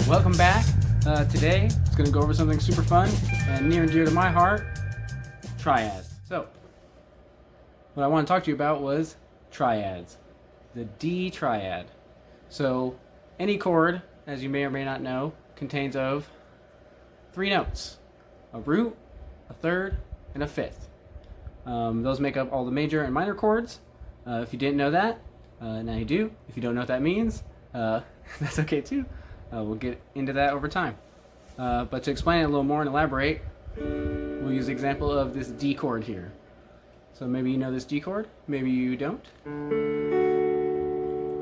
Welcome back. Today, it's going to go over something super fun and near and dear to my heart, triads. So, what I want to talk to you about was triads, the D triad. So, any chord, as you may or may not know, contains of 3 notes: a root, a third, and a fifth. Those make up all the major and minor chords. If you didn't know that, now you do. If you don't know what that means, that's okay too. We'll get into that over time. But to explain it a little more and elaborate, we'll use the example of this D chord here. So maybe you know this D chord, maybe you don't.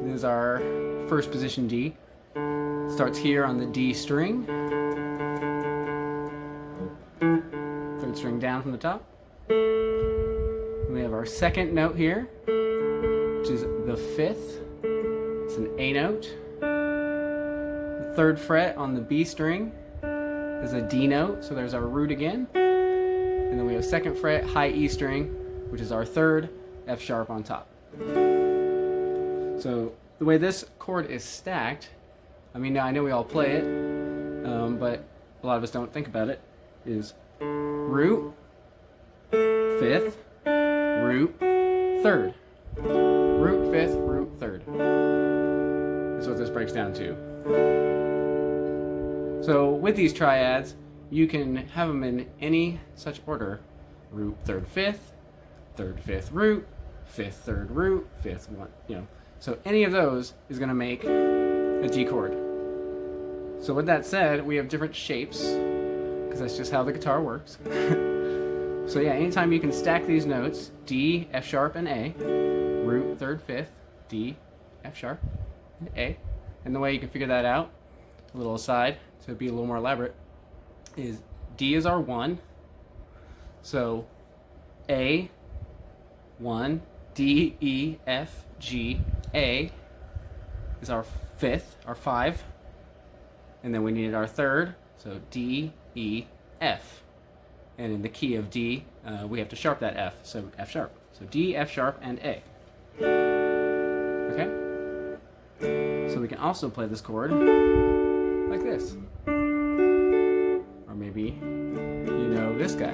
This is our first position D. It starts here on the D string. Third string down from the top. We have our second note here, which is the fifth. It's an A note. The third fret on the B string is a D note, so there's our root again. And then we have second fret, high E string, which is our third, F sharp on top. So the way this chord is stacked, I mean, I know we all play it, but a lot of us don't think about it, is root, fifth, root, third. Root, fifth, root, third. That's what this breaks down to. So with these triads, you can have them in any such order: root, third, fifth, root, fifth, third, root, fifth, one, So any of those is going to make a G chord. So with that said, we have different shapes, because that's just how the guitar works. So yeah, anytime you can stack these notes, D, F sharp, and A, root, third, fifth, D, F sharp, and A. And the way you can figure that out, a little aside, to be a little more elaborate, is D is our 1. So A, 1, D, E, F, G, A is our fifth, our 5. And then we needed our third, so D, E, F. And in the key of D, we have to sharp that F, so F sharp. So D, F sharp, and A. Okay? So we can also play this chord like this. Or maybe you know this guy.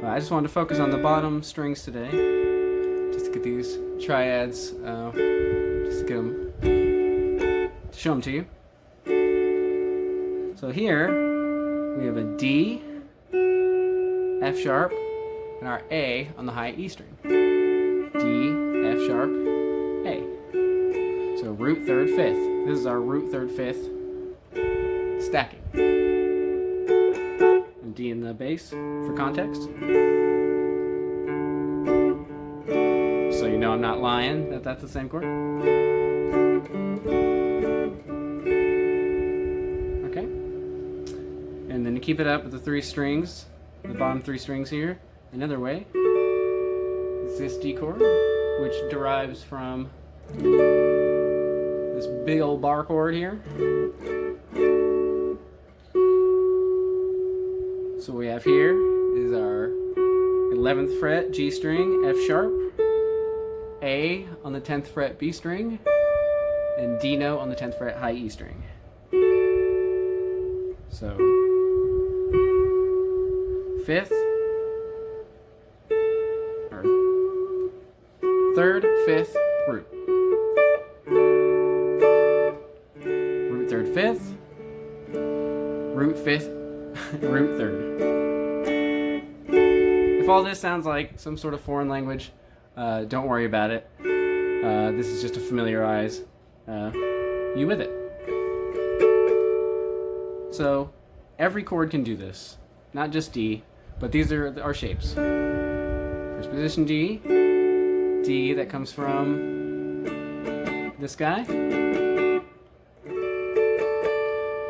I just wanted to focus on the bottom strings today, just to get these triads, just to get them, to show them to you. So here we have a D, F sharp, and our A on the high E string. D, F sharp, A. So root, third, fifth. This is our root, third, fifth stacking. And D in the bass for context. So you know I'm not lying that that's the same chord. Okay. And then you keep it up with the 3 strings, the bottom 3 strings here. Another way is this D chord, which derives from this big old bar chord here. So what we have here is our 11th fret G string, F sharp, A on the 10th fret B string, and D note on the 10th fret high E string. So 5th, or 3rd, 5th, root. Root, 3rd, 5th, root, 5th, root, 3rd. If all this sounds like some sort of foreign language, don't worry about it. This is just to familiarize you with it. So every chord can do this, not just D, but these are our shapes. First position D, D that comes from this guy.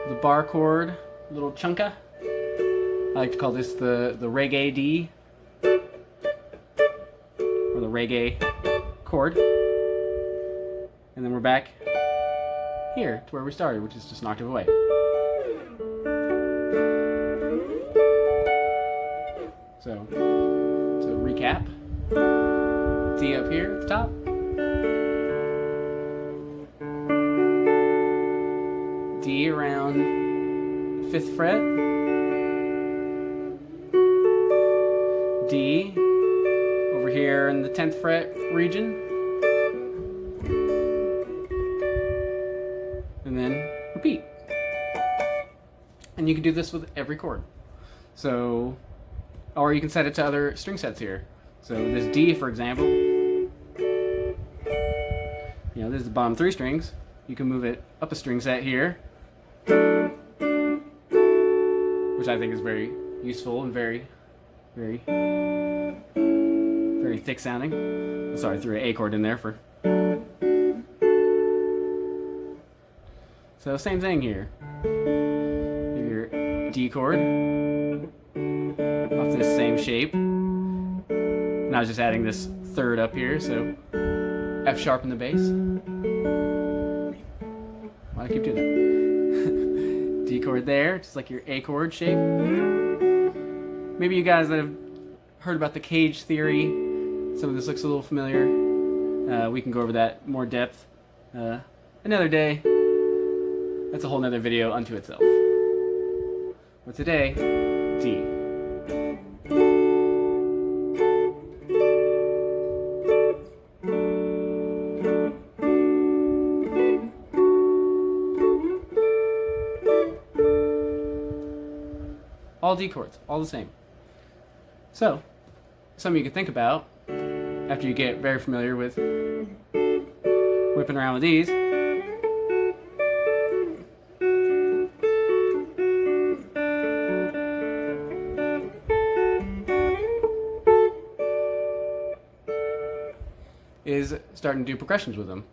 The bar chord, little chunka. I like to call this the reggae D, or the reggae chord. And then we're back here to where we started, which is just an octave away. So to recap, D up here at the top, on 5th fret, D over here in the 10th fret region, and then repeat. And you can do this with every chord. So, or you can set it to other string sets here. So this D, for example, you know, this is the bottom 3 strings. You can move it up a string set here, which I think is very useful and very thick sounding. Sorry, I threw an A chord in there for. So same thing here. Your D chord off this same shape. And I was just adding this 3rd up here, so F sharp in the bass. Why do I keep doing that? D chord there, just like your A chord shape. Maybe you guys that have heard about the cage theory, some of this looks a little familiar. We can go over that more depth another day. That's a whole nother video unto itself. But today, D. All D chords, all the same. So, something you can think about after you get very familiar with whipping around with these is starting to do progressions with them.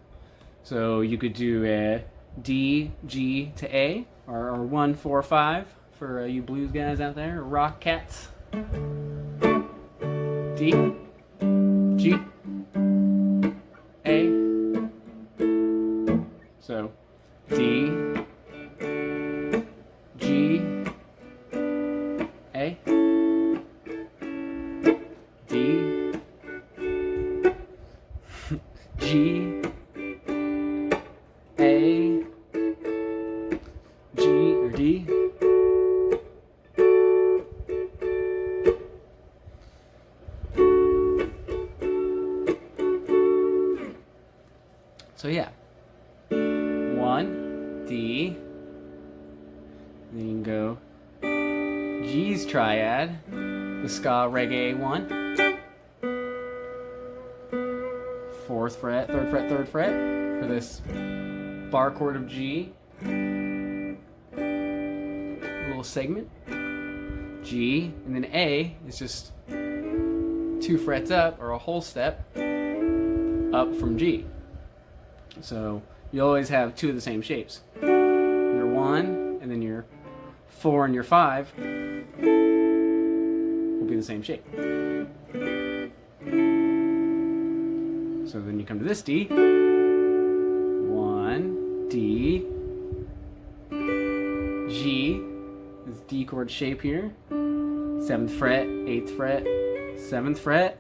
So you could do a D, G to A, or 1, 4, 5 for you blues guys out there, or rock cats. D, G, A. So D, G, A, D, G, A, G, or D. So yeah, 1, D, then you can go G's triad, the ska reggae 1, 4th fret, 3rd fret, 3rd fret for this bar chord of G, little segment, G, and then A is just 2 frets up, or a whole step up from G. So you always have 2 of the same shapes. Your 1 and then your 4 and your 5 will be the same shape. So then you come to this D. 1, D, G, this D chord shape here. 7th fret, 8th fret, 7th fret.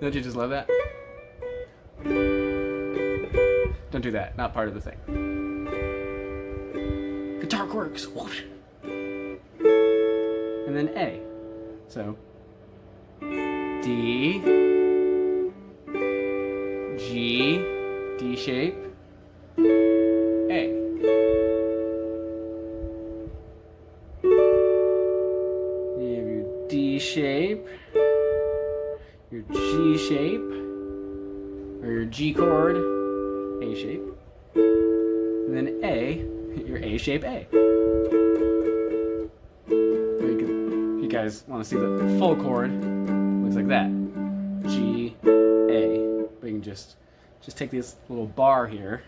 Don't you just love that? Don't do that, not part of the thing. Guitar quirks, whoosh. And then A. So, D, G, D shape, A. You have your D shape, your G shape, or your G chord, A shape, and then A, your A shape A. If you guys want to see the full chord, looks like that. G, A. But you can just take this little bar here,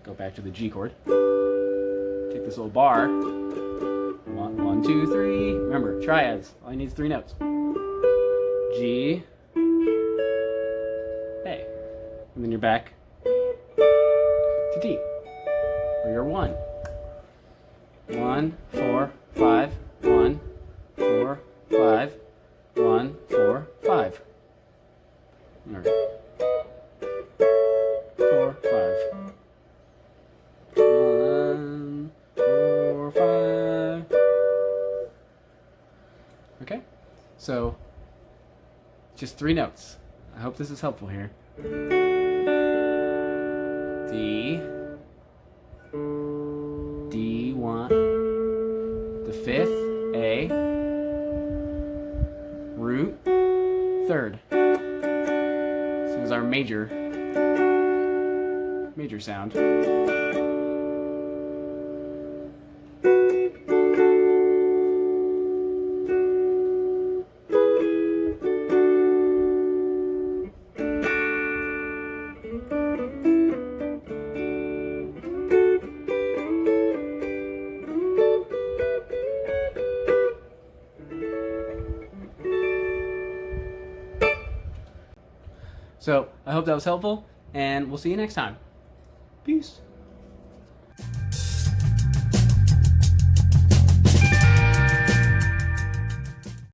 go back to the G chord, take this little bar, 1, 2, 3, remember, triads, all you need is 3 notes. G, A. And then you're back to D, or your 1. 1, 4, 5, 1, 4, 5, 1, 4, 5. All right. 4, 5. 1, just 3 notes. I hope this is helpful here. D, D1, the 5th, A, root, 3rd. This is our major sound. So I hope that was helpful, and we'll see you next time. Peace.